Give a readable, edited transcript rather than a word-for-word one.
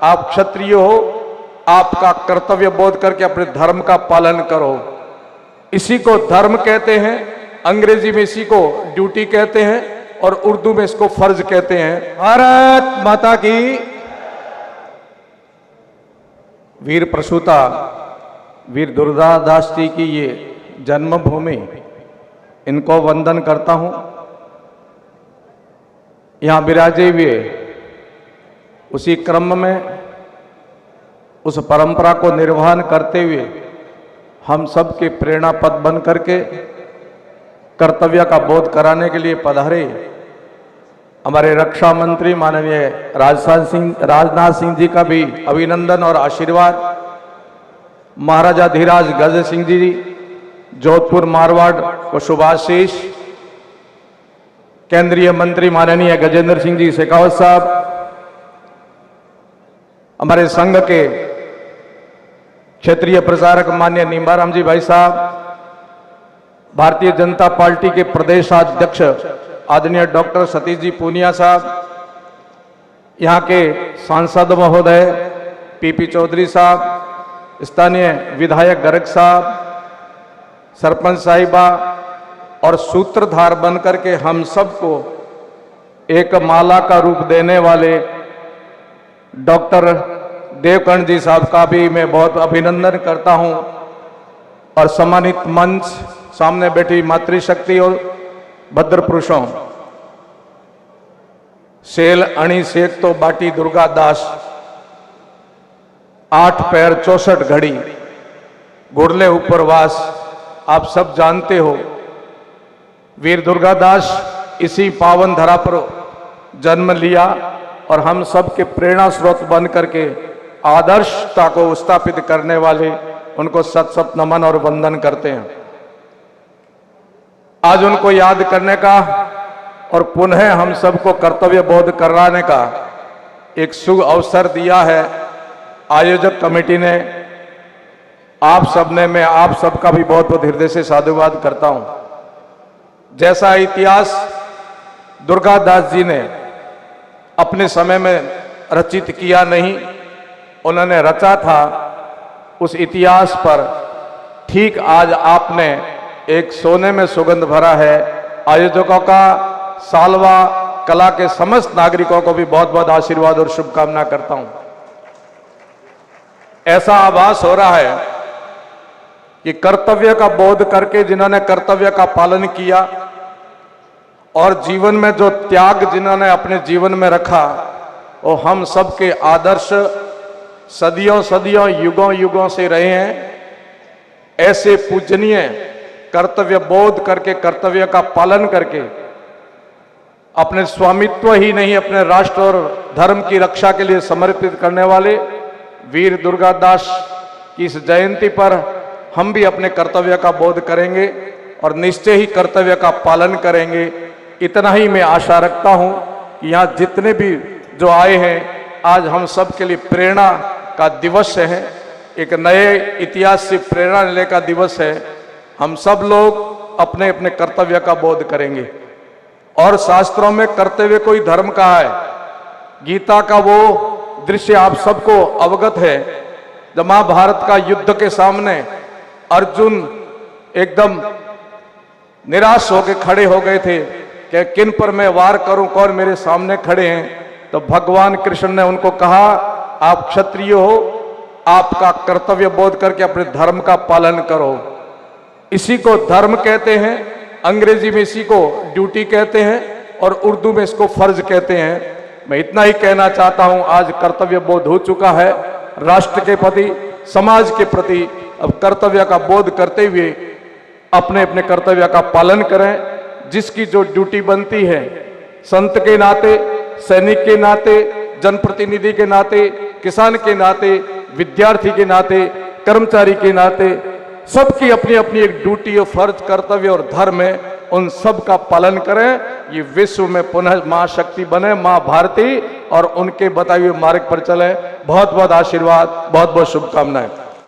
आप क्षत्रिय हो, आपका कर्तव्य बोध करके अपने धर्म का पालन करो। इसी को धर्म कहते हैं, अंग्रेजी में इसी को ड्यूटी कहते हैं और उर्दू में इसको फर्ज कहते हैं। भारत माता की। वीर प्रसूता वीर दुर्गादास जी की ये जन्मभूमि, इनको वंदन करता हूं। यहां विराजे हुए उसी क्रम में उस परंपरा को निर्वहन करते हुए हम सब के प्रेरणा पद बन करके कर्तव्य का बोध कराने के लिए पधारे हमारे रक्षा मंत्री माननीय राजनाथ सिंह जी का भी अभिनंदन और आशीर्वाद। महाराजा धीराज गज सिंह जी, जोधपुर मारवाड़ को शुभाशीष। केंद्रीय मंत्री माननीय गजेंद्र सिंह जी शेखावत साहब, हमारे संघ के क्षेत्रीय प्रचारक माननीय नींबाराम जी भाई साहब, भारतीय जनता पार्टी के प्रदेशाध्यक्ष आदरणीय डॉक्टर सतीश जी पूनिया साहब, यहाँ के सांसद महोदय पीपी चौधरी साहब, स्थानीय विधायक गर्ग साहब, सरपंच साहिबा और सूत्रधार बनकर के हम सबको एक माला का रूप देने वाले डॉक्टर देवकर्ण जी साहब का भी मैं बहुत अभिनंदन करता हूं। और सम्मानित मंच, सामने बैठी मातृशक्ति और भद्र पुरुषों, सेल अणी सेक तो बाटी दुर्गादास, 8 पैर 64 घड़ी, घुड़ले ऊपर वास, आप सब जानते हो। वीर दुर्गादास इसी पावन धरा पर जन्म लिया और हम सब के प्रेरणा स्रोत बन करके आदर्शता को स्थापित करने वाले, उनको सत सत नमन और वंदन करते हैं। आज उनको याद करने का और पुनः हम सबको कर्तव्य बोध कराने का एक शुभ अवसर दिया है आयोजक कमेटी ने। आप सबने, मैं आप सबका भी बहुत बहुत हृदय से साधुवाद करता हूं। जैसा इतिहास दुर्गादास जी ने अपने समय में रचित किया नहीं, उन्होंने रचा था, उस इतिहास पर ठीक आज आपने एक सोने में सुगंध भरा है। आयोजकों का, सालवा कला के समस्त नागरिकों को भी बहुत बहुत आशीर्वाद और शुभकामना करता हूं। ऐसा आभास हो रहा है कि कर्तव्य का बोध करके जिन्होंने कर्तव्य का पालन किया और जीवन में जो त्याग जिन्होंने अपने जीवन में रखा, वो हम सबके आदर्श सदियों सदियों युगों युगों से रहे हैं। ऐसे पूजनीय कर्तव्य बोध करके, कर्तव्य का पालन करके अपने स्वामित्व ही नहीं, अपने राष्ट्र और धर्म की रक्षा के लिए समर्पित करने वाले वीर दुर्गादास की इस जयंती पर हम भी अपने कर्तव्य का बोध करेंगे और निश्चय ही कर्तव्य का पालन करेंगे। इतना ही मैं आशा रखता हूं कि यहाँ जितने भी जो आए हैं, आज हम सब के लिए प्रेरणा का दिवस है, एक नए इतिहास से प्रेरणा लेने का दिवस है। हम सब लोग अपने अपने कर्तव्य का बोध करेंगे। और शास्त्रों में कर्तव्य को ही धर्म कहा है। गीता का वो दृश्य आप सबको अवगत है, जब महाभारत का युद्ध के सामने अर्जुन एकदम निराश होकर खड़े हो गए थे कि किन पर मैं वार करूं, कौन मेरे सामने खड़े हैं। तो भगवान कृष्ण ने उनको कहा, आप क्षत्रिय हो, आपका कर्तव्य बोध करके अपने धर्म का पालन करो। इसी को धर्म कहते हैं, अंग्रेजी में इसी को ड्यूटी कहते हैं और उर्दू में इसको फर्ज कहते हैं। मैं इतना ही कहना चाहता हूं, आज कर्तव्य बोध हो चुका है। राष्ट्र के प्रति, समाज के प्रति अब कर्तव्य का बोध करते हुए अपने अपने कर्तव्य का पालन करें। जिसकी जो ड्यूटी बनती है, संत के नाते, सैनिक के नाते, जनप्रतिनिधि के नाते, किसान के नाते, विद्यार्थी के नाते, कर्मचारी के नाते, सबकी अपनी अपनी एक ड्यूटी और फर्ज, कर्तव्य और धर्म है। उन सब का पालन करें। ये विश्व में पुनः मां शक्ति बने, मां भारती, और उनके बताए हुए मार्ग पर चले। बहुत बहुत आशीर्वाद, बहुत बहुत शुभकामनाएं।